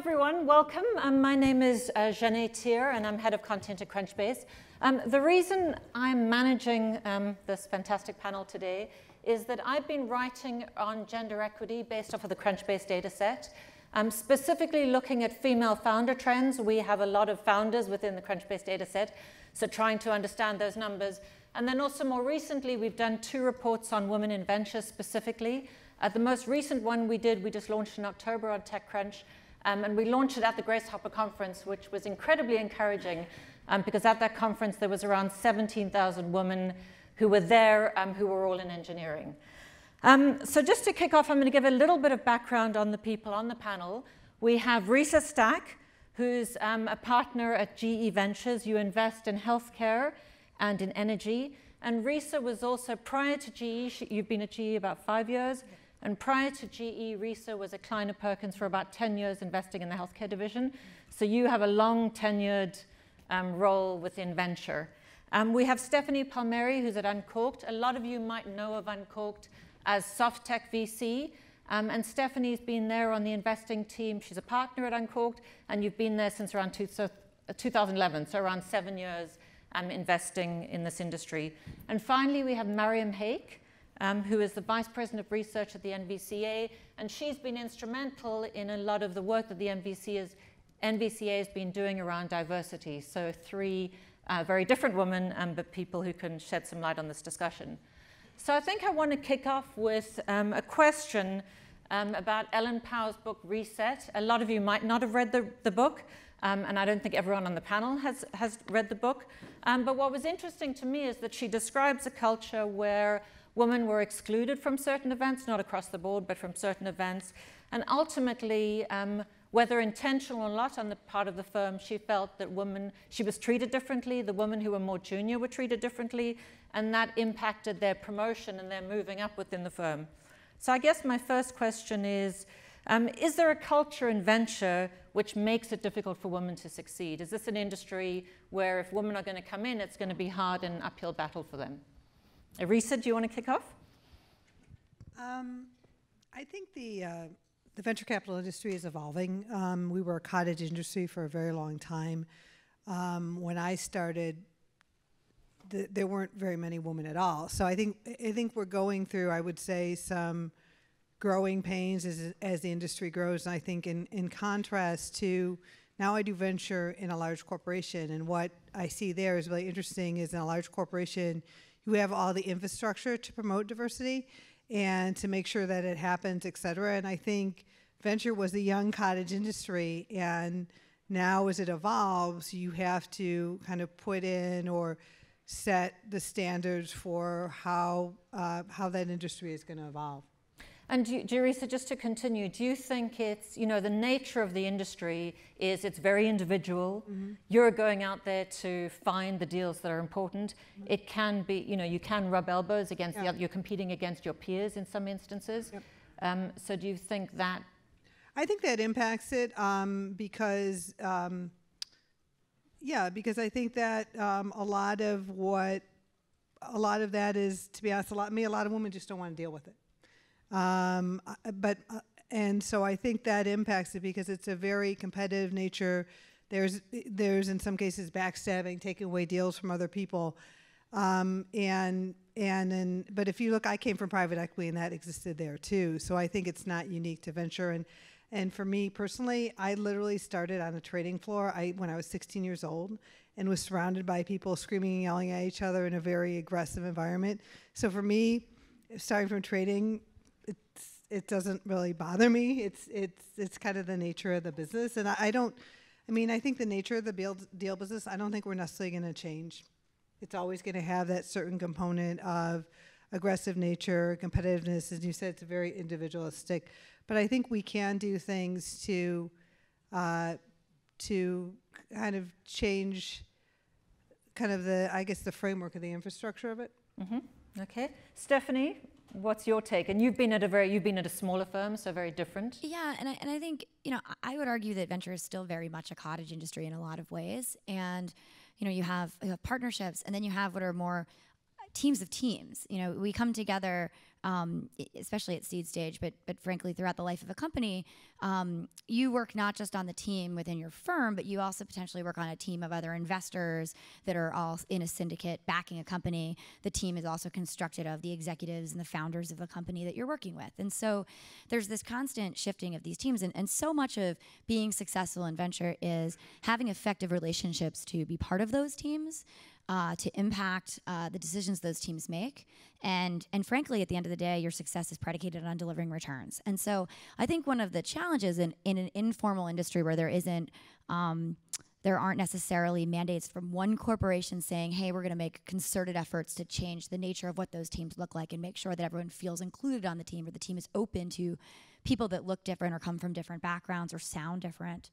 everyone, welcome. My name is Gené Teare, and I'm head of content at Crunchbase. The reason I'm managing this fantastic panel today is that I've been writing on gender equity based off of the Crunchbase data set. Specifically looking at female founder trends. We have a lot of founders within the Crunchbase data set, so trying to understand those numbers. And then also more recently, we've done 2 reports on women in venture specifically. The most recent one we just launched in October on TechCrunch, and we launched it at the Grace Hopper conference, which was incredibly encouraging because at that conference there was around 17,000 women who were there who were all in engineering. So just to kick off, I'm going to give a little bit of background on the people on the panel. We have Risa Stack, who's a partner at GE Ventures. You invest in healthcare and in energy. And Risa was also, prior to GE, you've been at GE about 5 years. And prior to GE, Risa was at Kleiner Perkins for about 10 years investing in the healthcare division. So you have a long tenured role within venture. We have Stephanie Palmeri, who's at Uncorked. A lot of you might know of Uncorked as soft tech VC. And Stephanie's been there on the investing team. She's a partner at Uncorked, and you've been there since around 2011, so around 7 years investing in this industry. And finally, we have Maryam Haque, who is the Vice President of Research at the NVCA, and she's been instrumental in a lot of the work that the NVCA has been doing around diversity. So 3 very different women, but people who can shed some light on this discussion. So I think I want to kick off with a question about Ellen Powell's book, Reset. A lot of you might not have read the book, and I don't think everyone on the panel has read the book. But what was interesting to me is that she describes a culture where women were excluded from certain events, not across the board, but from certain events. And ultimately, whether intentional or not on the part of the firm, she felt that she was treated differently. The women who were more junior were treated differently, and that impacted their promotion and their moving up within the firm. So I guess my first question is there a culture in venture which makes it difficult for women to succeed? Is this an industry where if women are going to come in, it's going to be hard and an uphill battle for them? Risa, do you want to kick off? I think the venture capital industry is evolving. We were a cottage industry for a very long time. When I started, there weren't very many women at all. So I think we're going through, I would say, some growing pains as the industry grows. And I think in contrast to, now I do venture in a large corporation, and what I see there is really interesting is in a large corporation, you have all the infrastructure to promote diversity and to make sure that it happens, et cetera. And I think venture was a young cottage industry, and now as it evolves, you have to kind of put in or set the standards for how that industry is going to evolve. And Risa, just to continue, do you think it's, the nature of the industry is it's very individual. Mm-hmm. You're going out there to find the deals that are important. Mm-hmm. It can be, you can rub elbows against the other, you're competing against your peers in some instances. Yep. So do you think that? I think that impacts it because I think that a lot of that is, to be honest, a lot of women just don't want to deal with it. And so I think that impacts it because it's a very competitive nature. There's in some cases backstabbing, taking away deals from other people. But if you look, I came from private equity and that existed there too. So I think it's not unique to venture. And for me personally, I literally started on a trading floor when I was 16 years old and was surrounded by people screaming and yelling at each other in a very aggressive environment. So for me, starting from trading, it doesn't really bother me. It's kind of the nature of the business, and I think the nature of the deal business, I don't think we're necessarily going to change. It's always going to have that certain component of aggressive nature, competitiveness. As you said, it's very individualistic, but I think we can do things to kind of change kind of the framework of the infrastructure of it. Mm-hmm. Okay, Stephanie. What's your take? And you've been at a smaller firm, so very different. Yeah, and I think I would argue that venture is still very much a cottage industry in a lot of ways. And you have partnerships, and then you have what are more teams of teams. You know, we come together, especially at seed stage, but frankly throughout the life of a company. You work not just on the team within your firm, but you also potentially work on a team of other investors that are all in a syndicate backing a company. The team is also constructed of the executives and the founders of the company that you're working with. And so there's this constant shifting of these teams. And so much of being successful in venture is having effective relationships to be part of those teams, to impact the decisions those teams make. And frankly, at the end of the day, your success is predicated on delivering returns. And so I think one of the challenges in an informal industry where there aren't necessarily mandates from one corporation saying, hey, we're going to make concerted efforts to change the nature of what those teams look like and make sure that everyone feels included on the team, or the team is open to people that look different or come from different backgrounds or sound different.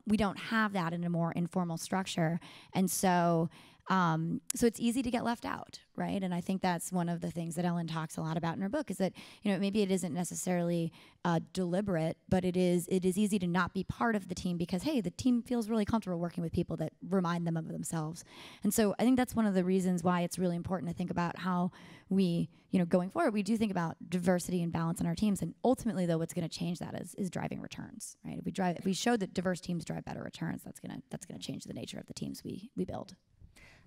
We don't have that in a more informal structure. And so it's easy to get left out, right? And I think that's one of the things that Ellen talks a lot about in her book, is that, you know, maybe it isn't necessarily deliberate, but it is easy to not be part of the team because, hey, the team feels really comfortable working with people that remind them of themselves. And so I think that's one of the reasons why it's really important to think about how we, you know, going forward, we do think about diversity and balance in our teams. And ultimately, though, what's going to change that is driving returns, right? If we show that diverse teams drive better returns, that's gonna change the nature of the teams we build.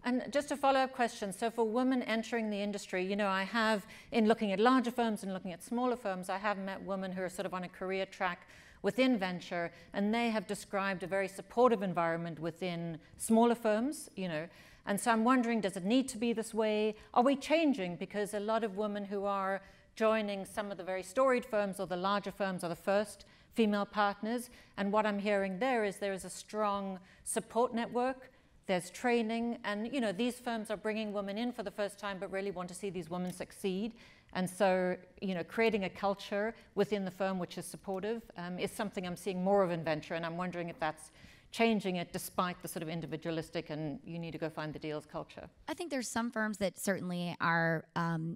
And just a follow-up question. So for women entering the industry, you know, I have, in looking at larger firms and looking at smaller firms, I have met women who are sort of on a career track within venture, and they have described a very supportive environment within smaller firms, you know. And so I'm wondering, does it need to be this way? Are we changing? Because a lot of women who are joining some of the very storied firms or the larger firms are the first female partners. And what I'm hearing there is a strong support network. There's training, and you know, these firms are bringing women in for the first time, but really want to see these women succeed. And so, you know, creating a culture within the firm which is supportive is something I'm seeing more of in venture, and I'm wondering if that's changing it despite the sort of individualistic and you need to go find the deals culture. I think there's some firms that certainly are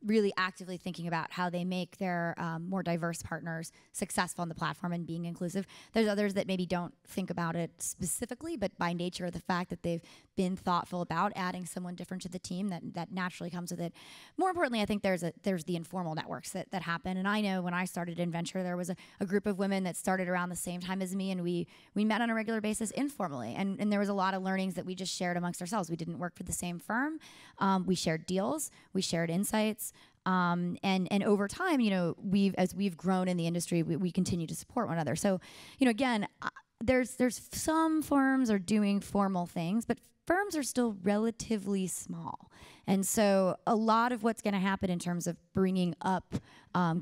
really actively thinking about how they make their more diverse partners successful on the platform and being inclusive. There's others that maybe don't think about it specifically, but by nature of the fact that they've been thoughtful about adding someone different to the team, that naturally comes with it. More importantly, I think there's the informal networks that happen. And I know when I started in venture, there was a group of women that started around the same time as me, and we met on a regular basis informally, and there was a lot of learnings that we just shared amongst ourselves. We didn't work for the same firm. We shared deals, we shared insights, and over time, you know, as we've grown in the industry, we continue to support one another. So, you know, again, there's some firms are doing formal things, but firms are still relatively small. And so a lot of what's going to happen in terms of bringing up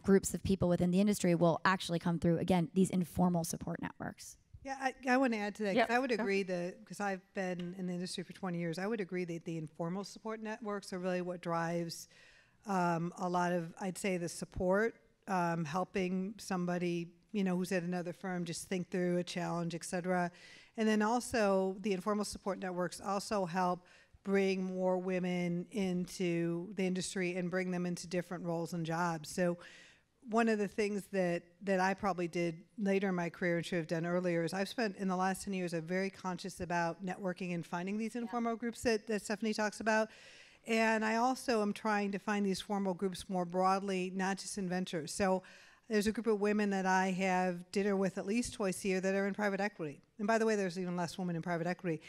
groups of people within the industry will actually come through, again, these informal support networks. Yeah, I want to add to that, because Yeah, I would agree that, because I've been in the industry for 20 years, I would agree that the informal support networks are really what drives a lot of, I'd say, the support, helping somebody, you know, who's at another firm just think through a challenge, et cetera. And then also the informal support networks also help bring more women into the industry and bring them into different roles and jobs. So one of the things that I probably did later in my career and should have done earlier is I've spent, in the last 10 years, I'm very conscious about networking and finding these informal groups that Stephanie talks about. And I also am trying to find these formal groups more broadly, not just in venture. So there's a group of women that I have dinner with at least twice a year that are in private equity. And by the way, there's even less women in private equity.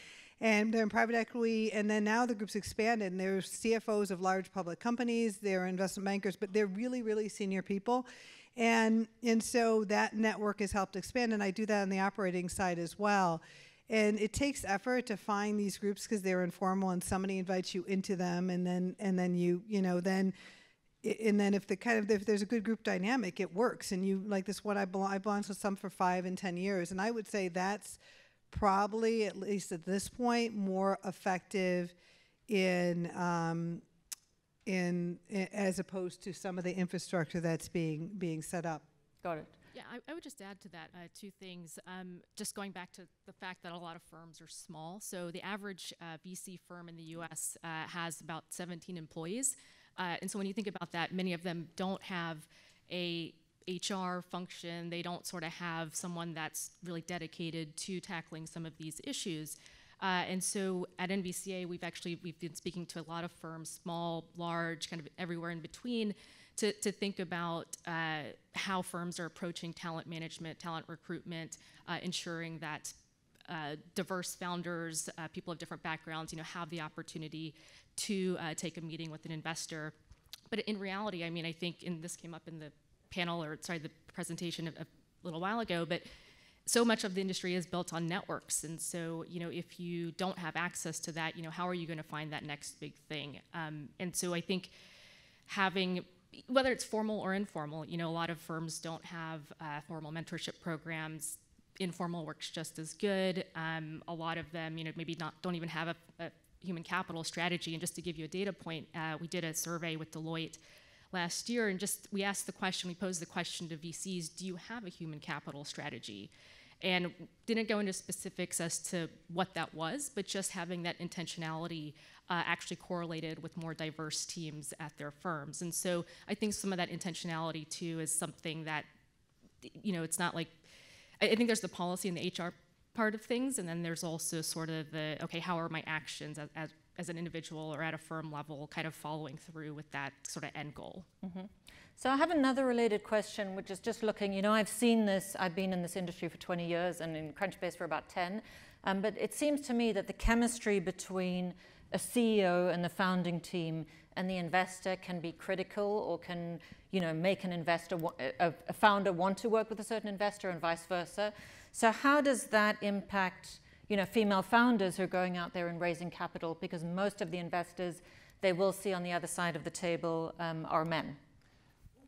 And they're in private equity, and then now the group's expanded, and they're CFOs of large public companies, they're investment bankers, but they're really, really senior people. And so that network has helped expand, and I do that on the operating side as well. And it takes effort to find these groups because they're informal, and somebody invites you into them, and then if there's a good group dynamic, it works. And you, like this one, I belong to some for 5 and 10 years, and I would say that's probably, at least at this point, more effective in as opposed to some of the infrastructure that's being set up. Got it. Yeah, I would just add to that 2 things. Just going back to the fact that a lot of firms are small. So the average VC firm in the U.S. Has about 17 employees. And so when you think about that, many of them don't have a HR function. They don't sort of have someone that's really dedicated to tackling some of these issues. And so at NVCA, we've been speaking to a lot of firms, small, large, kind of everywhere in between, to think about how firms are approaching talent management, talent recruitment, ensuring that diverse founders, people of different backgrounds, have the opportunity to take a meeting with an investor. But in reality, I mean, I think, and this came up in the panel, or sorry, the presentation a little while ago, but so much of the industry is built on networks. And so, if you don't have access to that, how are you going to find that next big thing? And so I think having, whether it's formal or informal, a lot of firms don't have formal mentorship programs. Informal works just as good. A lot of them, maybe don't even have a human capital strategy. And just to give you a data point, we did a survey with Deloitte last year, and we posed the question to VCs, do you have a human capital strategy? And didn't go into specifics as to what that was, but just having that intentionality actually correlated with more diverse teams at their firms. And so I think some of that intentionality too is something that, it's not like, I think there's the policy and the HR part of things, and then there's also sort of the, okay, how are my actions as an individual or at a firm level kind of following through with that sort of end goal. Mm-hmm. So I have another related question, which is just looking, I've seen this, I've been in this industry for 20 years and in Crunchbase for about 10, but it seems to me that the chemistry between a CEO and the founding team and the investor can be critical, or can, make an investor, a founder want to work with a certain investor and vice versa. So how does that impact, female founders who are going out there and raising capital? Because most of the investors they will see on the other side of the table are men.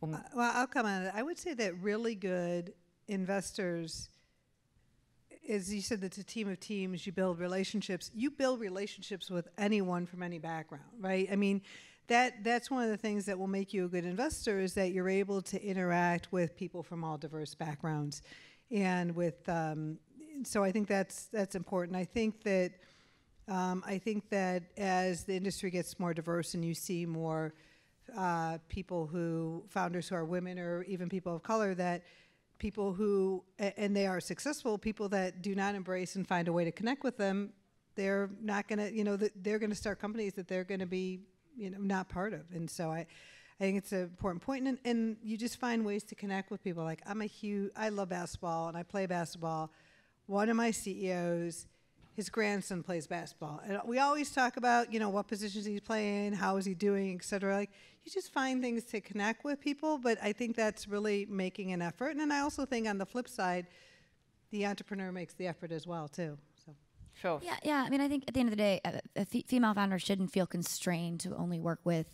Well, I'll comment on it. I would say that really good investors, as you said, it's a team of teams. You build relationships. You build relationships with anyone from any background, right? I mean, that's one of the things that will make you a good investor, is that you're able to interact with people from all diverse backgrounds, and with. So I think that's important. I think that as the industry gets more diverse and you see more founders who are women, or even people of color, that people who, and they are successful, people that do not embrace and find a way to connect with them, they're not going to, they're going to start companies that they're going to be, not part of. And so I think it's an important point. And you just find ways to connect with people. Like, I love basketball and I play basketball. One of my CEOs, his grandson plays basketball. And we always talk about, what positions he's playing, how is he doing, et cetera. Like, you just find things to connect with people, but I think that's really making an effort. And then I also think on the flip side, the entrepreneur makes the effort as well, too. So. Sure. Yeah. I mean, I think at the end of the day, a female founder shouldn't feel constrained to only work with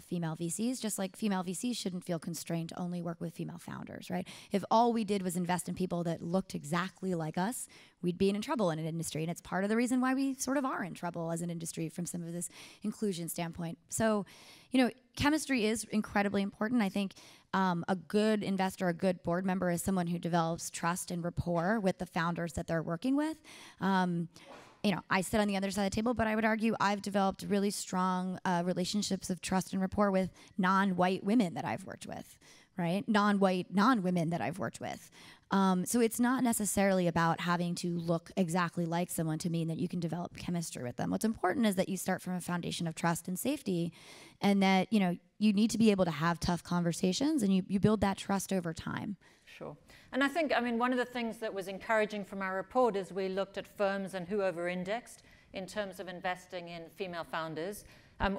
female VCs, just like female VCs shouldn't feel constrained to only work with female founders, right? If all we did was invest in people that looked exactly like us, we'd be in trouble in an industry. And it's part of the reason why we sort of are in trouble as an industry from some of this inclusion standpoint. So, chemistry is incredibly important. I think a good investor, a good board member is someone who develops trust and rapport with the founders that they're working with. I sit on the other side of the table, but I would argue I've developed really strong relationships of trust and rapport with non-white women that I've worked with, right? Non-white, non-women that I've worked with. So it's not necessarily about having to look exactly like someone to mean that you can develop chemistry with them. What's important is that you start from a foundation of trust and safety, and that, you need to be able to have tough conversations, and you build that trust over time. Sure. And I think, one of the things that was encouraging from our report is we looked at firms and who over-indexed in terms of investing in female founders.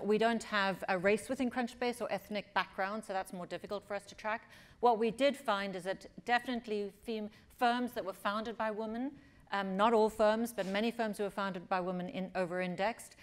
We don't have a race within Crunchbase or ethnic background, so that's more difficult for us to track. What we did find is that definitely firms that were founded by women, not all firms, but many firms who were founded by women over-indexed.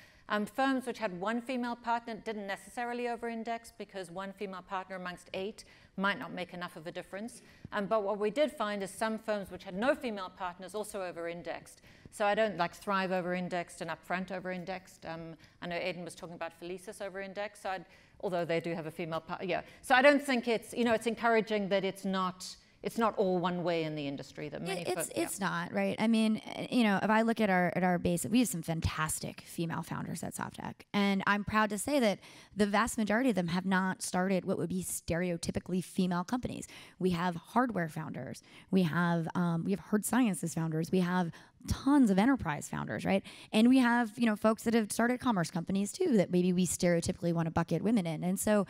Firms which had one female partner didn't necessarily over-index, because one female partner amongst 8 might not make enough of a difference. But what we did find is some firms which had no female partners also over-indexed. So I don't like Thrive over-indexed and Upfront over-indexed. I know Aidan was talking about Felicis over-indexed, so although they do have a female partner. Yeah. So I don't think it's, it's encouraging that it's not it's not all one way in the industry. That many it's not, right? I mean, if I look at our base, we have some fantastic female founders at SoftTech, and I'm proud to say that the vast majority of them have not started what would be stereotypically female companies. We have hardware founders, we have hard sciences founders, we have tons of enterprise founders, right? And we have, folks that have started commerce companies too that maybe we stereotypically want to bucket women in. And so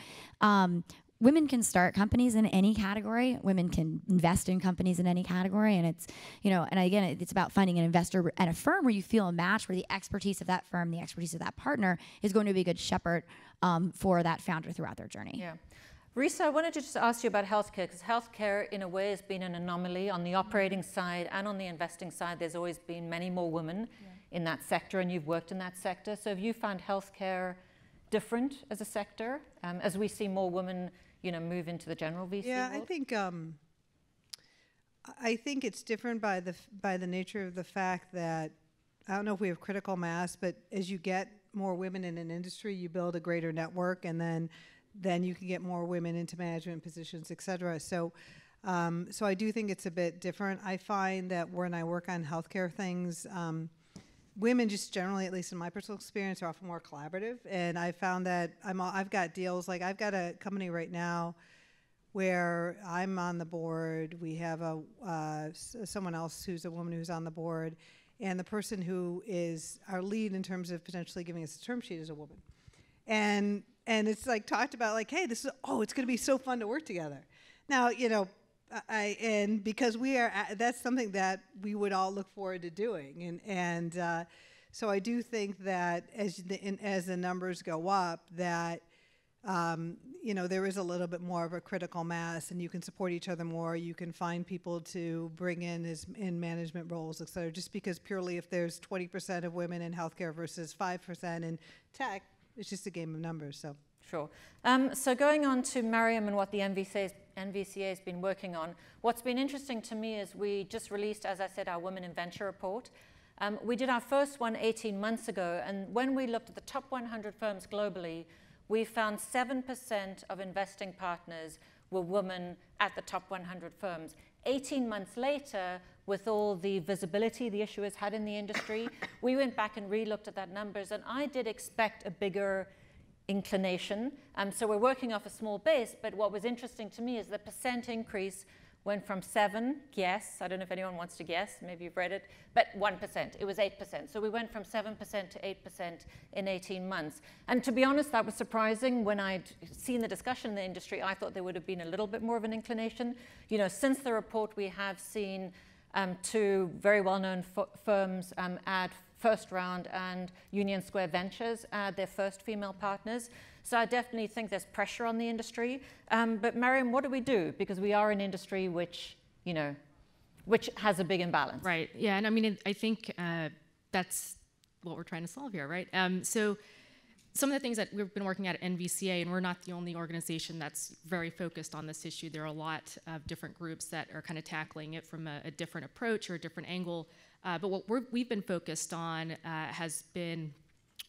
women can start companies in any category. Women can invest in companies in any category. And it's, and again, it's about finding an investor at a firm where you feel a match, where the expertise of that firm, the expertise of that partner is going to be a good shepherd for that founder throughout their journey. Yeah. Risa, I wanted to just ask you about healthcare, because healthcare in a way has been an anomaly. On the operating side and on the investing side, there's always been many more women in that sector, and you've worked in that sector. So have you found healthcare different as a sector, as we see more women move into the general VC world? I think it's different by the nature of the fact that, I don't know if we have critical mass, but as you get more women in an industry, you build a greater network, and then you can get more women into management positions, et cetera. So I do think it's a bit different. I find that when I work on healthcare things, women just generally, at least in my personal experience, are often more collaborative. And I found that I've got deals, like I've got a company right now where I'm on the board. We have someone else who's a woman who's on the board. And the person who is our lead in terms of potentially giving us a term sheet is a woman. And it's like talked about like, hey, it's going to be so fun to work together. Now, and because that's something that we would all look forward to doing. And so I do think that as the numbers go up, that, there is a little bit more of a critical mass, and you can support each other more. You can find people to bring in management roles, et cetera, just because purely if there's 20% of women in healthcare versus 5% in tech, it's just a game of numbers. So sure. So going on to Maryam and what the NVCA has been working on, what's been interesting to me is we just released, as I said, our Women in Venture report. We did our first one 18 months ago, and when we looked at the top 100 firms globally, we found 7% of investing partners were women at the top 100 firms. 18 months later, with all the visibility the issue has had in the industry, we went back and re-looked at that numbers, and I did expect a bigger inclination. So we're working off a small base, but what was interesting to me is the percent increase went from 7, guess, I don't know if anyone wants to guess, maybe you've read it, but 1%, it was 8%. So we went from 7% to 8% in 18 months. And to be honest, that was surprising. When I'd seen the discussion in the industry, I thought there would have been a little bit more of an inclination. Since the report, we have seen 2 very well-known firms add First Round and Union Square Ventures add their first female partners. So I definitely think there's pressure on the industry. But Maryam, what do we do? Because we are an industry which has a big imbalance. Right, yeah, and I mean, I think that's what we're trying to solve here, right? So some of the things that we've been working at NVCA, and we're not the only organization that's very focused on this issue. There are a lot of different groups that are kind of tackling it from a different approach or a different angle. But what we've been focused on has been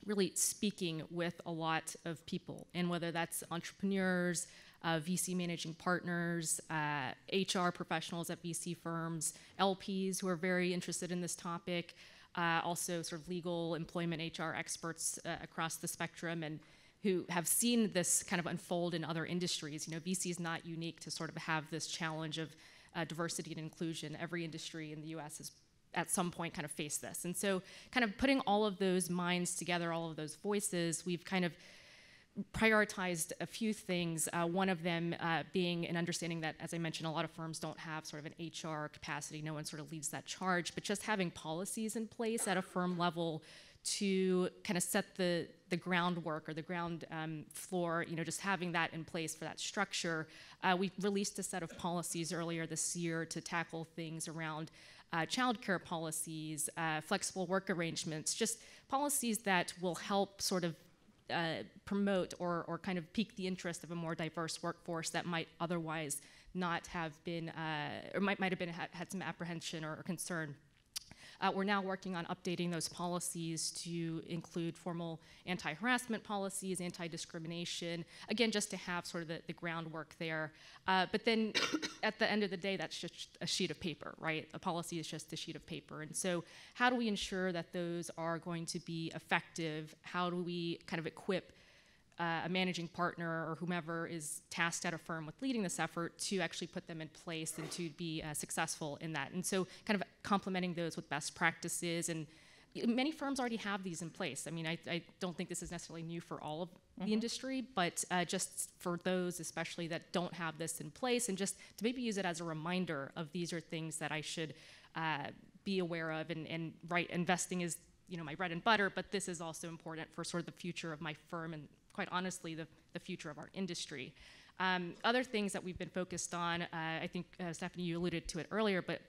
really speaking with a lot of people, and whether that's entrepreneurs, VC managing partners, HR professionals at VC firms, LPs who are very interested in this topic, also sort of legal, employment, HR experts across the spectrum, and who have seen this kind of unfold in other industries. VC is not unique to sort of have this challenge of diversity and inclusion. Every industry in the US has at some point kind of faced this. And so kind of putting all of those minds together, all of those voices, we've kind of prioritized a few things. One of them being an understanding that, as I mentioned, a lot of firms don't have sort of an HR capacity. No one sort of leads that charge, but just having policies in place at a firm level to kind of set the groundwork or the ground floor, just having that in place for that structure. We released a set of policies earlier this year to tackle things around childcare policies, flexible work arrangements, just policies that will help sort of promote or kind of pique the interest of a more diverse workforce that might otherwise not have been, or might have been had some apprehension or concern. we're now working on updating those policies to include formal anti-harassment policies, anti-discrimination, again, just to have sort of the groundwork there. But then at the end of the day, that's just a sheet of paper, right? A policy is just a sheet of paper. And so how do we ensure that those are going to be effective? How do we kind of equip a managing partner or whomever is tasked at a firm with leading this effort to actually put them in place and to be successful in that? And so kind of complementing those with best practices, and many firms already have these in place. I mean, I don't think this is necessarily new for all of the industry, but just for those especially that don't have this in place, and just to maybe use it as a reminder of these are things that I should be aware of, and right, investing is, you know, my bread and butter, but this is also important for sort of the future of my firm and quite honestly the future of our industry. Other things that we've been focused on, I think Stephanie, you alluded to it earlier, but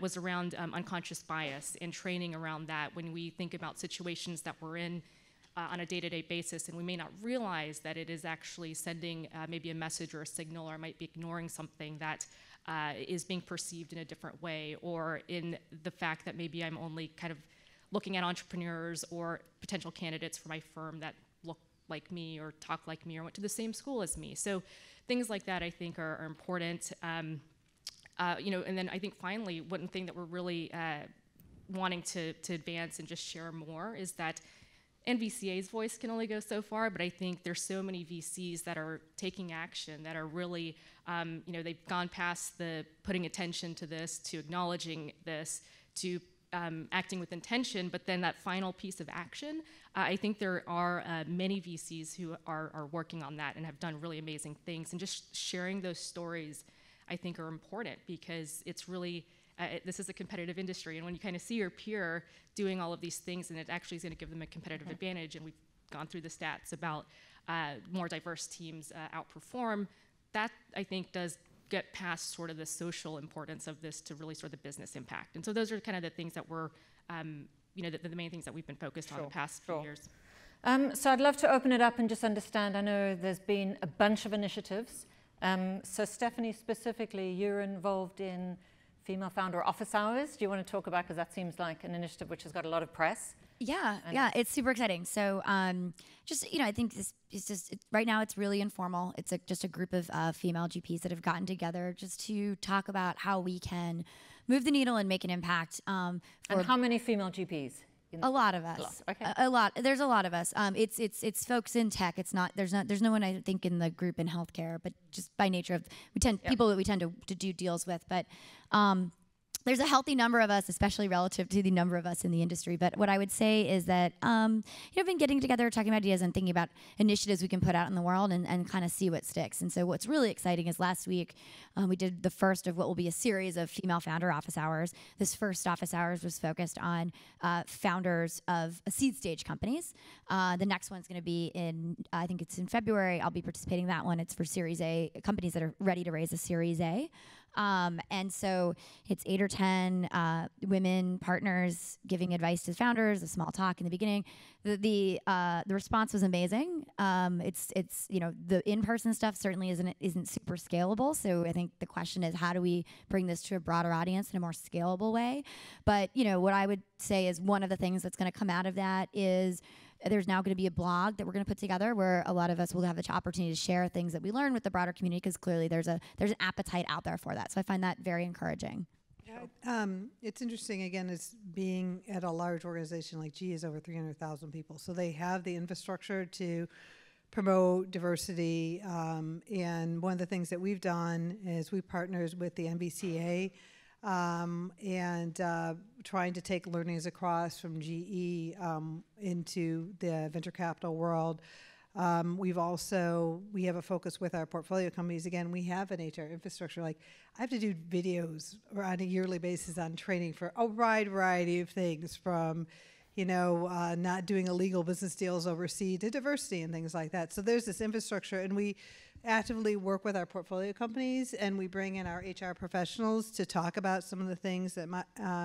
was around unconscious bias and training around that when we think about situations that we're in on a day-to-day basis, and we may not realize that it is actually sending maybe a message or a signal, or might be ignoring something that is being perceived in a different way, or in the fact that maybe I'm only kind of looking at entrepreneurs or potential candidates for my firm that look like me or talk like me or went to the same school as me. So things like that I think are important. You know, and then I think finally one thing that we're really wanting to advance and just share more is that NVCA's voice can only go so far, but I think there's so many VCs that are taking action, that are really, you know, they've gone past the putting attention to this, to acknowledging this, to acting with intention, but then that final piece of action, I think there are many VCs who are working on that and have done really amazing things, and just sharing those stories I think are important, because it's really, this is a competitive industry, and when you kind of see your peer doing all of these things and it actually is going to give them a competitive advantage, and we've gone through the stats about more diverse teams outperform, that I think does get past sort of the social importance of this to really sort of the business impact. And so those are kind of the things that we're, you know, the main things that we've been focused on the past few years. So I'd love to open it up and just understand, I know there's been a bunch of initiatives. So Stephanie, specifically, you're involved in female founder office hours. Do you want to talk about, because that seems like an initiative which has got a lot of press. Yeah, it's super exciting. So just, you know, I think this is just, right now it's really informal. It's just a group of female GPs that have gotten together just to talk about how we can move the needle and make an impact. And how many female GPs? A lot of us. Okay. A lot. There's a lot of us. It's folks in tech. It's not. There's no one I think in the group in healthcare, but just by nature of people that we tend to do deals with. But there's a healthy number of us, especially relative to the number of us in the industry. But what I would say is that, you know, I've been getting together, talking about ideas and thinking about initiatives we can put out in the world and kind of see what sticks. And so what's really exciting is last week, we did the first of what will be a series of female founder office hours. This first office hours was focused on founders of seed stage companies. The next one's going to be in, I think it's in February. I'll be participating in that one. It's for Series A, companies that are ready to raise a Series A. And so it's 8 or 10 women partners giving advice to founders, a small talk in the beginning. The response was amazing. It's you know, the in-person stuff certainly isn't super scalable. So I think the question is, how do we bring this to a broader audience in a more scalable way? But you know, what I would say is one of the things that's going to come out of that is there's now going to be a blog that we're going to put together where a lot of us will have the opportunity to share things that we learn with the broader community, because clearly there's an appetite out there for that. So I find that very encouraging. Yeah, it's interesting, again, as being at a large organization like GE is over 300,000 people. So they have the infrastructure to promote diversity. And one of the things that we've done is we partners with the NVCA and trying to take learnings across from GE into the venture capital world. We have a focus with our portfolio companies. Again, we have an HR infrastructure. Like, I have to do videos on a yearly basis on training for a wide variety of things, from, you know, not doing illegal business deals overseas to diversity and things like that. So there's this infrastructure, and we actively work with our portfolio companies, and we bring in our HR professionals to talk about some of the things that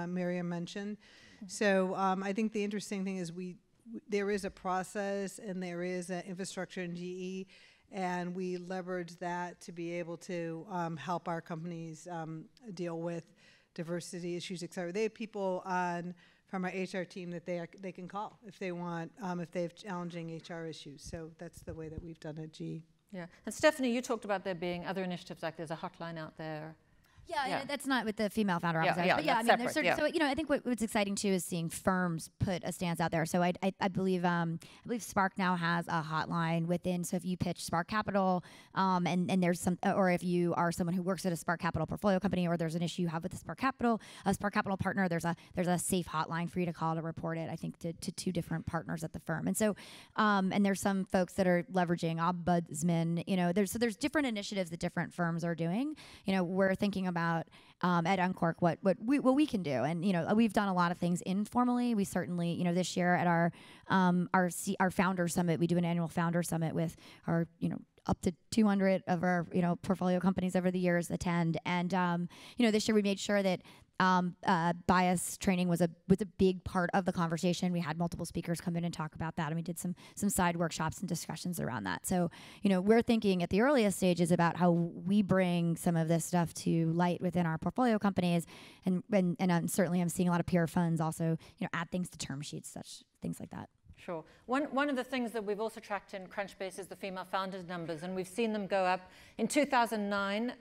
Maryam mentioned. Mm-hmm. So I think the interesting thing is there is a process and there is an infrastructure in GE, and we leverage that to be able to help our companies deal with diversity issues, et cetera. They have people from our HR team that they can call if they want, if they have challenging HR issues. So that's the way that we've done it, GE. Yeah. And Stephanie, you talked about there being other initiatives, like there's a hotline out there. Yeah, that's not with the female founder office. Yeah, but yeah, I mean, there's separate, so I think what's exciting too is seeing firms put a stance out there. So I believe Spark now has a hotline within. So if you pitch Spark Capital, and there's some, or if you are someone who works at a Spark Capital portfolio company, or there's an issue you have with a Spark Capital partner, there's a safe hotline for you to call to report it. I think to two different partners at the firm, and so and there's some folks that are leveraging ombudsman. There's different initiatives that different firms are doing. We're thinking about at Uncork what we can do, and we've done a lot of things informally. We certainly this year at our founder summit, we do an annual founder summit with our up to 200 of our portfolio companies over the years attend, and this year we made sure that bias training was a big part of the conversation. We had multiple speakers come in and talk about that, and we did some side workshops and discussions around that. So, we're thinking at the earliest stages about how we bring some of this stuff to light within our portfolio companies, and certainly I'm seeing a lot of peer funds also, add things to term sheets, such things like that. Sure. One of the things that we've also tracked in Crunchbase is the female founders numbers, and we've seen them go up. In 2009,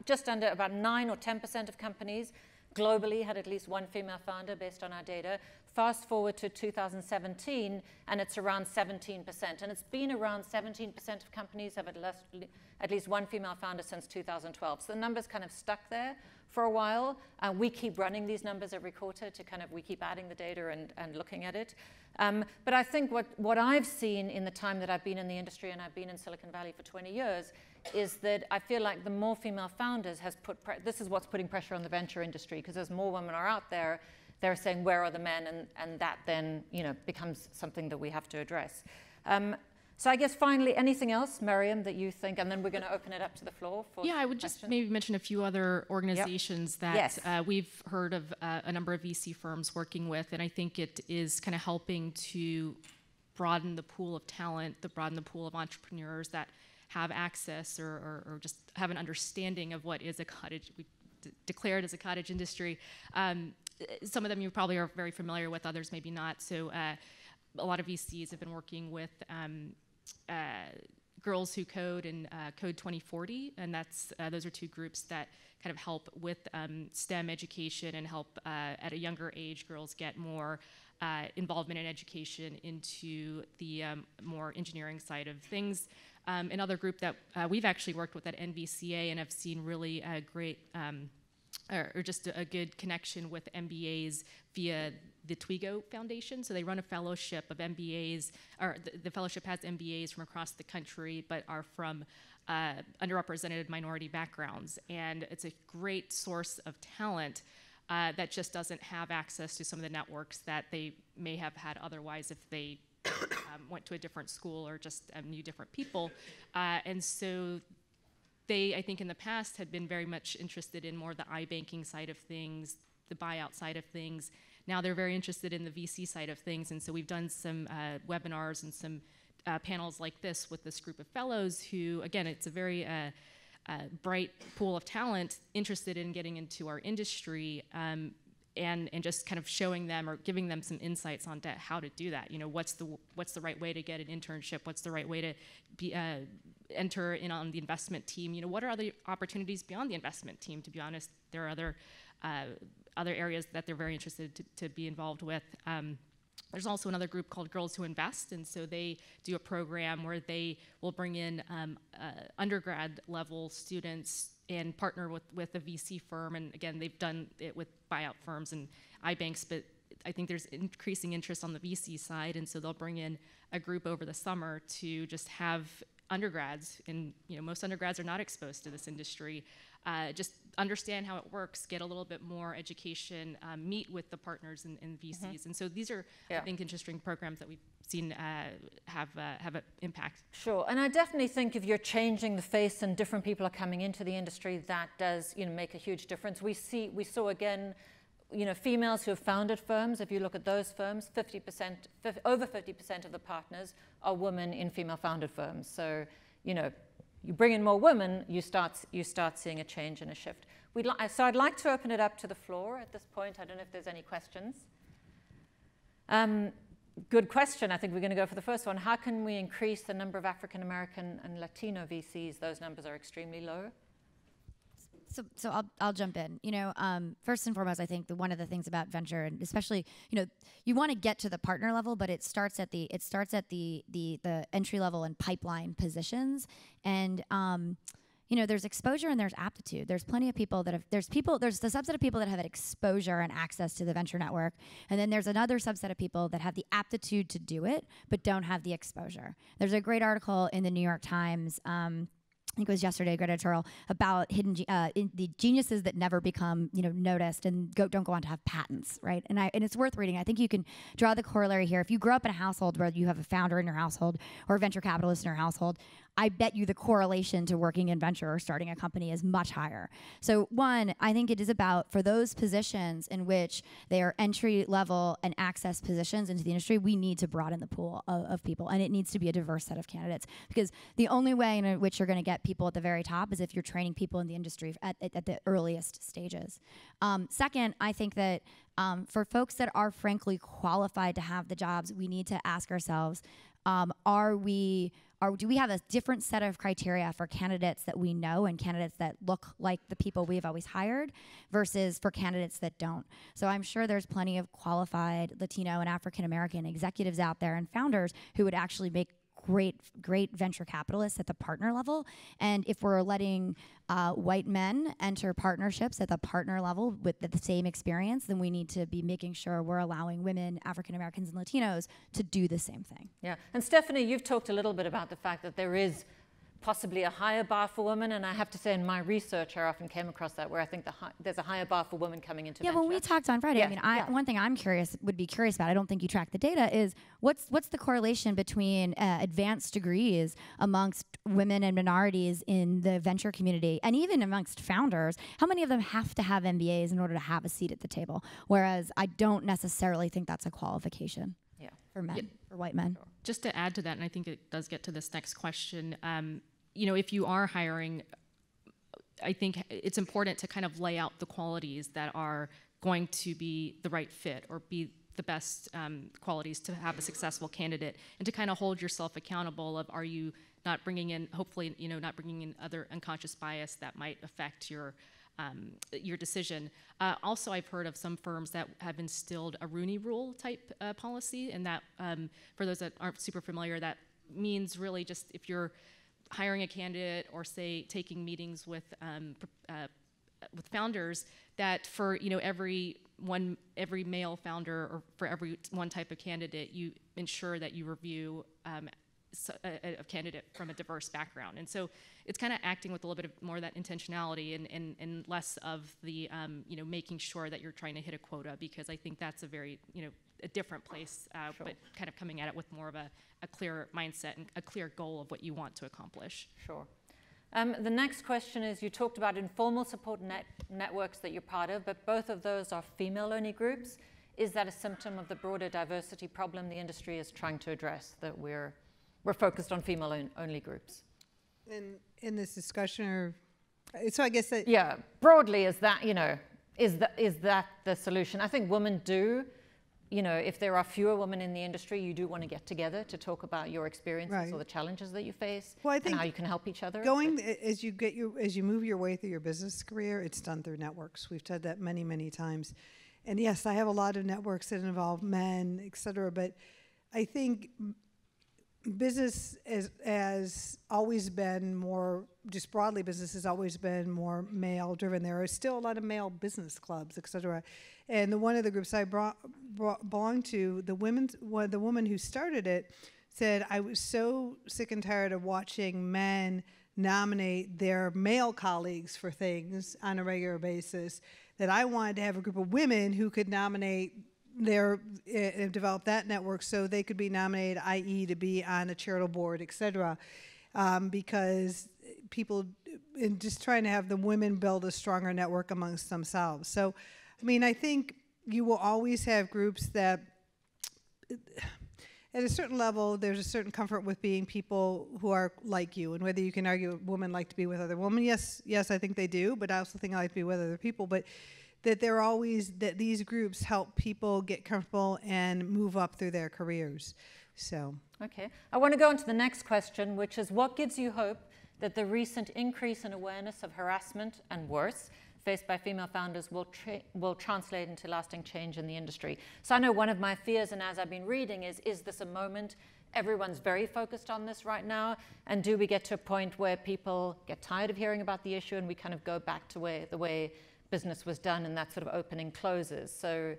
just under 9 or 10% of companies globally had at least one female founder based on our data. Fast forward to 2017, and it's around 17%. And it's been around 17% of companies have at least one female founder since 2012. So the number's kind of stuck there for a while. We keep running these numbers every quarter to we keep adding the data and looking at it. But I think what I've seen in the time that I've been in the industry, and I've been in Silicon Valley for 20 years, is that I feel like the more female founders has this is what's putting pressure on the venture industry, because as more women are out there, they're saying, where are the men? And that then, becomes something that we have to address. So I guess finally, anything else, Maryam, that you think, and then we're going to open it up to the floor for I would just maybe mention a few other organizations that we've heard of a number of VC firms working with, and I think it is kind of helping to broaden the pool of talent, broaden the pool of entrepreneurs that have access or just have an understanding of what is a cottage, we declare it as a cottage industry. Some of them you probably are very familiar with, others maybe not. So a lot of VCs have been working with Girls Who Code and Code 2040, and those are two groups that kind of help with STEM education and help at a younger age girls get more involvement in education into the more engineering side of things. Another group that we've actually worked with at NVCA and have seen really great or just a good connection with MBAs via the Twigo Foundation. So they run a fellowship of MBAs, or the fellowship has MBAs from across the country, but are from underrepresented minority backgrounds. And it's a great source of talent that just doesn't have access to some of the networks that they may have had otherwise if they went to a different school or just knew different people. And so they, I think in the past, had been very much interested in more the iBanking side of things, the buyout side of things. Now they're very interested in the VC side of things, and so we've done some webinars and some panels like this with this group of fellows who, again, it's a very bright pool of talent interested in getting into our industry, and just kind of showing them or giving them some insights on how to do that. What's the right way to get an internship? What's the right way to be enter in on the investment team? What are other opportunities beyond the investment team? To be honest, there are other areas that they're very interested to be involved with. There's also another group called Girls Who Invest, and so they do a program where they will bring in undergrad level students and partner with a VC firm. And again, they've done it with buyout firms and iBanks, but I think there's increasing interest on the VC side, and so they'll bring in a group over the summer to just have undergrads, and most undergrads are not exposed to this industry, just understand how it works, get a little bit more education, meet with the partners in VCs. Mm-hmm. And so these are, I think, interesting programs that we've seen have an impact. Sure, and I definitely think if you're changing the face and different people are coming into the industry, that does make a huge difference. We saw again, females who have founded firms. If you look at those firms, over 50% of the partners are women in female-founded firms. So, you bring in more women, you start seeing a change and a shift. So I'd like to open it up to the floor at this point. I don't know if there's any questions. Good question. I think we're going to go for the first one. How can we increase the number of African American and Latino VCs? Those numbers are extremely low. So I'll jump in. First and foremost, I think one of the things about venture, and especially, you want to get to the partner level, but it starts at the entry level and pipeline positions, and there's exposure and there's aptitude. There's plenty of people there's the subset of people that have exposure and access to the venture network, and then there's another subset of people that have the aptitude to do it but don't have the exposure. There's a great article in the New York Times. I think it was yesterday, a great editorial about the geniuses that never become, noticed and don't go on to have patents, right? And it's worth reading. I think you can draw the corollary here. If you grow up in a household where you have a founder in your household or a venture capitalist in your household, I bet you the correlation to working in venture or starting a company is much higher. So one, I think it is about, for those positions in which they are entry level and access positions into the industry, we need to broaden the pool of people, and it needs to be a diverse set of candidates, because the only way in which you're going to get people at the very top is if you're training people in the industry at the earliest stages. Second, I think that for folks that are frankly qualified to have the jobs, we need to ask ourselves, do we have a different set of criteria for candidates that we know and candidates that look like the people we've always hired versus for candidates that don't? So I'm sure there's plenty of qualified Latino and African American executives out there and founders who would actually make great venture capitalists at the partner level. And if we're letting white men enter partnerships at the partner level with the same experience, then we need to be making sure we're allowing women, African Americans, and Latinos to do the same thing. Yeah, and Stephanie, you've talked a little bit about the fact that there is possibly a higher bar for women, and I have to say in my research I often came across that, where I think there's a higher bar for women coming into venture. When we talked on Friday, one thing would be curious about, I don't think you track the data, is what's the correlation between advanced degrees amongst women and minorities in the venture community, and even amongst founders? How many of them have to have MBAs in order to have a seat at the table? Whereas I don't necessarily think that's a qualification for men, for white men. Just to add to that, and I think it does get to this next question, if you are hiring, I think it's important to kind of lay out the qualities that are going to be the right fit or be the best qualities to have a successful candidate, and to kind of hold yourself accountable of, are you not bringing in, hopefully, not bringing in other unconscious bias that might affect your decision. Also, I've heard of some firms that have instilled a Rooney Rule type policy, and that, for those that aren't super familiar, that means really just if you're hiring a candidate or say taking meetings with founders, that for every male founder or for every one type of candidate, you ensure that you review a candidate from a diverse background. And so it's kind of acting with a little bit of more of that intentionality and less of the making sure that you're trying to hit a quota, because I think that's a very a different place, Sure. but kind of coming at it with more of a clear mindset and a clear goal of what you want to accomplish. Sure. The next question is, you talked about informal support networks that you're part of, but both of those are female-only groups. Is that a symptom of the broader diversity problem the industry is trying to address, that we're focused on female-only groups? In this discussion, or so I guess that broadly, is that is that the solution? I think women do. If there are fewer women in the industry, you do want to get together to talk about your experiences or the challenges that you face, I think and how you can help each other. As you move your way through your business career, it's done through networks. We've said that many, many times. And yes, I have a lot of networks that involve men, et cetera, but I think business has always been more, just broadly, business has always been more male driven. There are still a lot of male business clubs, et cetera. And one of the groups I belong to, the woman who started it said, I was so sick and tired of watching men nominate their male colleagues for things on a regular basis, that I wanted to have a group of women who could nominate develop that network so they could be nominated, i.e. to be on a charitable board, et cetera, because people, in just trying to have the women build a stronger network amongst themselves. So, I mean, I think you will always have groups that, at a certain level, there's a certain comfort with being people who are like you, and whether you can argue women like to be with other women. Yes, I think they do, but I also think I like to be with other people. But that that these groups help people get comfortable and move up through their careers. So. Okay. I want to go on to the next question, which is what gives you hope that the recent increase in awareness of harassment and worse faced by female founders will translate into lasting change in the industry? So I know one of my fears, and as I've been reading, is this a moment everyone's very focused on this right now? And do we get to a point where people get tired of hearing about the issue and we kind of go back to the way business was done and that sort of opening closes? So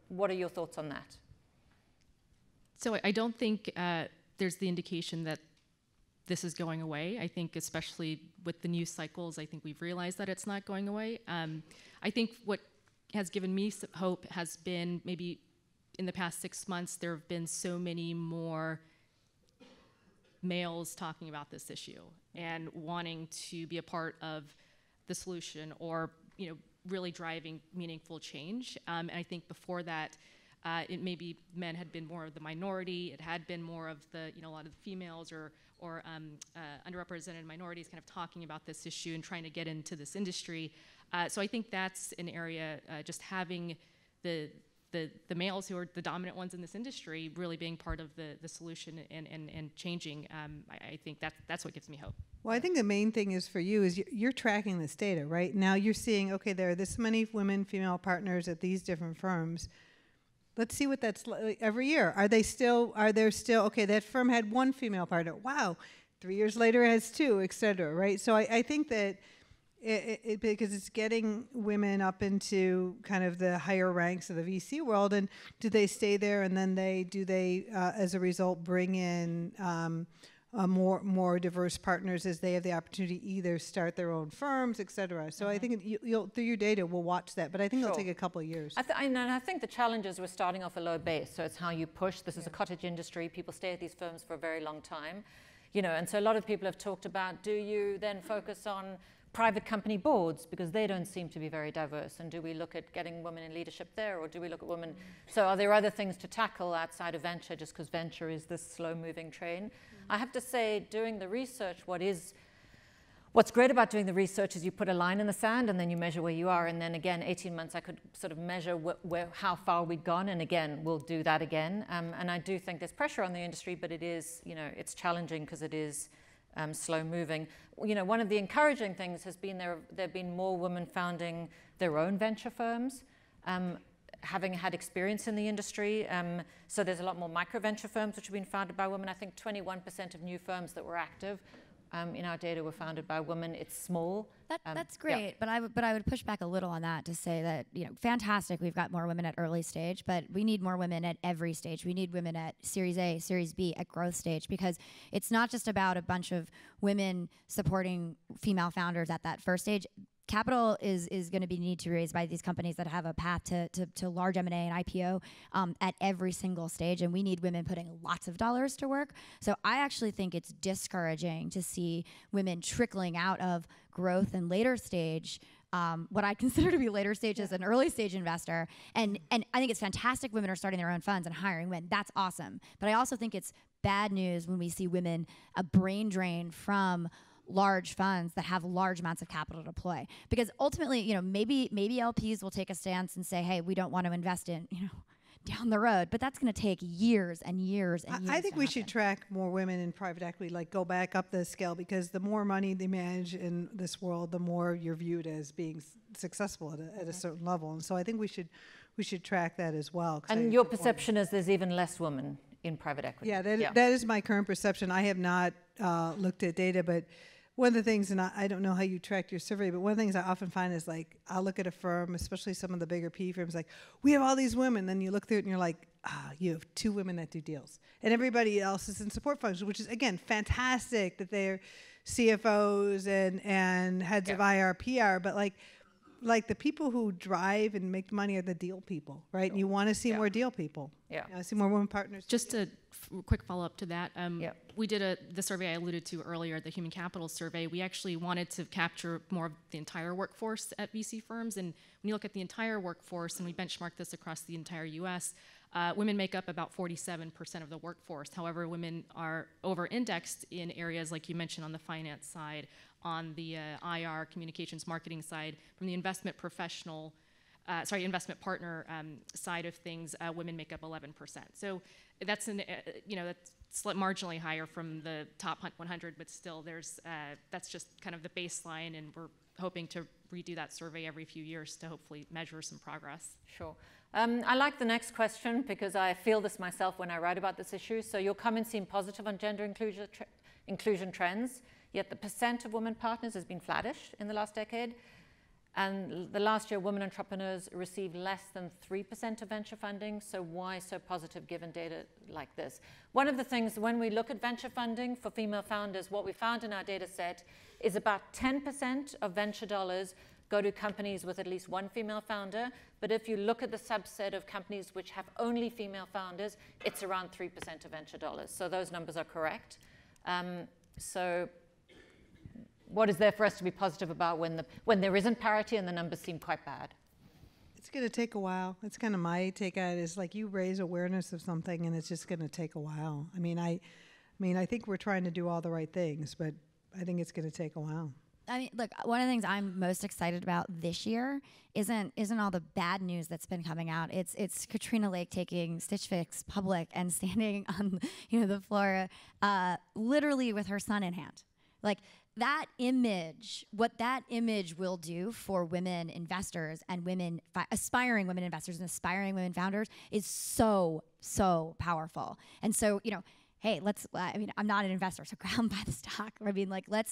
what are your thoughts on that? So I don't think there's the indication that this is going away. I think especially with the news cycles, I think we've realized that it's not going away. I think what has given me some hope has been maybe in the past 6 months, there have been so many more males talking about this issue and wanting to be a part of the solution or really driving meaningful change. And I think before that, it maybe men had been more of the minority. It had been more of the, a lot of the females or underrepresented minorities kind of talking about this issue and trying to get into this industry. So I think that's an area, just having the males who are the dominant ones in this industry really being part of the solution and changing. I think that's what gives me hope. Well, I think the main thing is for you is you're tracking this data, right? Now you're seeing, okay, there are this many women, female partners at these different firms. Let's see what that's like every year. Are there still, okay, that firm had one female partner. Wow, 3 years later it has two, et cetera, right? So I think that because it's getting women up into kind of the higher ranks of the VC world, and do they stay there, and then do they as a result bring in more diverse partners as they have the opportunity to either start their own firms, et cetera. So I think you'll through your data, we'll watch that, but I think it'll take a couple of years. I think the challenge is we're starting off a low base, so it's how you push. This is a cottage industry. People stay at these firms for a very long time, and so a lot of people have talked about, do you then focus on private company boards, because they don't seem to be very diverse, and do we look at getting women in leadership there, or do we look at women? So are there other things to tackle outside of venture, just because venture is this slow-moving train? I have to say, doing the research, what's great about doing the research is you put a line in the sand and then you measure where you are, and then again, 18 months I could sort of measure how far we'd gone, and again, we'll do that again. And I do think there's pressure on the industry, but it is, it's challenging because it is slow moving. One of the encouraging things has been there have been more women founding their own venture firms, having had experience in the industry. So there's a lot more micro venture firms which have been founded by women. I think 21% of new firms that were active in our data were founded by women. It's small. That's great, but I would push back a little on that to say that, fantastic, we've got more women at early stage, but we need more women at every stage. We need women at Series A, Series B, at growth stage, because it's not just about a bunch of women supporting female founders at that first stage. Capital is going to be need to raise by these companies that have a path to large M&A and IPO at every single stage, and we need women putting lots of dollars to work. So I actually think it's discouraging to see women trickling out of growth and later stage, what I consider to be later stage as an early stage investor. And I think it's fantastic women are starting their own funds and hiring women. That's awesome. But I also think it's bad news when we see women a brain drain from large funds that have large amounts of capital to deploy. Because ultimately, maybe LPs will take a stance and say, hey, we don't want to invest in, down the road, but that's going to take years and years and years. I think we should track more women in private equity, like go back up the scale, because the more money they manage in this world, the more you're viewed as being successful at a certain level. And so I think we should track that as well. And your perception is there's even less women in private equity? Yeah, that is my current perception. I have not looked at data, but one of the things, and I don't know how you track your survey, but one of the things I often find is, like, I'll look at a firm, especially some of the bigger PE firms, like, we have all these women. Then you look through it and you're like, you have 2 women that do deals. And everybody else is in support functions, which is, again, fantastic that they're CFOs and heads of IR, PR, but like the people who drive and make money are the deal people, right? And you want to see more deal people. Yeah. I see more women partners. Just a quick follow-up to that. We did the survey I alluded to earlier, the human capital survey. We actually wanted to capture more of the entire workforce at VC firms. And when you look at the entire workforce, and we benchmarked this across the entire US, Women make up about 47% of the workforce. However, women are over-indexed in areas like you mentioned on the finance side, on the IR, communications, marketing side, from the investment partner side of things, women make up 11%. So that's that's marginally higher from the top 100, but still that's just kind of the baseline, and we're hoping to redo that survey every few years to hopefully measure some progress. Sure. I like the next question because I feel this myself when I write about this issue. So your comments seem positive on gender inclusion trends, yet the percent of women partners has been flattish in the last decade. And the last year, women entrepreneurs received less than 3% of venture funding. So why so positive given data like this? One of the things when we look at venture funding for female founders, what we found in our data set is about 10% of venture dollars go to companies with at least one female founder. But if you look at the subset of companies which have only female founders, it's around 3% of venture dollars. So those numbers are correct. So what is there for us to be positive about when there isn't parity and the numbers seem quite bad? It's going to take a while. It's kind of my take on it. Is like you raise awareness of something and it's just going to take a while. I think we're trying to do all the right things, but I think it's going to take a while. I mean, look, one of the things I'm most excited about this year isn't all the bad news that's been coming out. It's Katrina Lake taking Stitch Fix public and standing on the floor, literally with her son in hand. Like that image, what that image will do for women investors and aspiring women investors and aspiring women founders is so powerful. And so hey, I'm not an investor, so grab by the stock.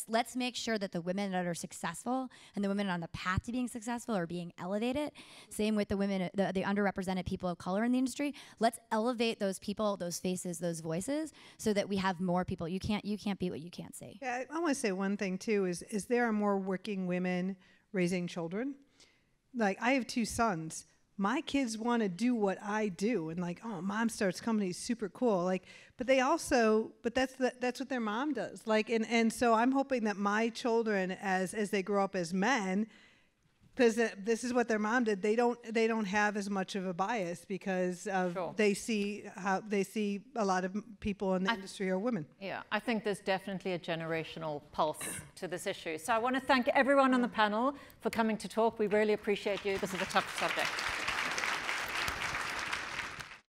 Let's make sure that the women that are successful and the women on the path to being successful are being elevated. Same with the women, the underrepresented people of color in the industry. Let's elevate those people, those faces, those voices, so that we have more people. You can't beat what you can't see. Yeah, I want to say one thing too is there are more working women raising children. Like I have 2 sons. My kids want to do what I do, and mom starts companies, super cool. But that's what their mom does. And so I'm hoping that my children, as they grow up as men, because this is what their mom did, they don't have as much of a bias because they see a lot of people in the industry are women. Yeah, I think there's definitely a generational pulse to this issue. So I want to thank everyone on the panel for coming to talk. We really appreciate you. This is a tough subject.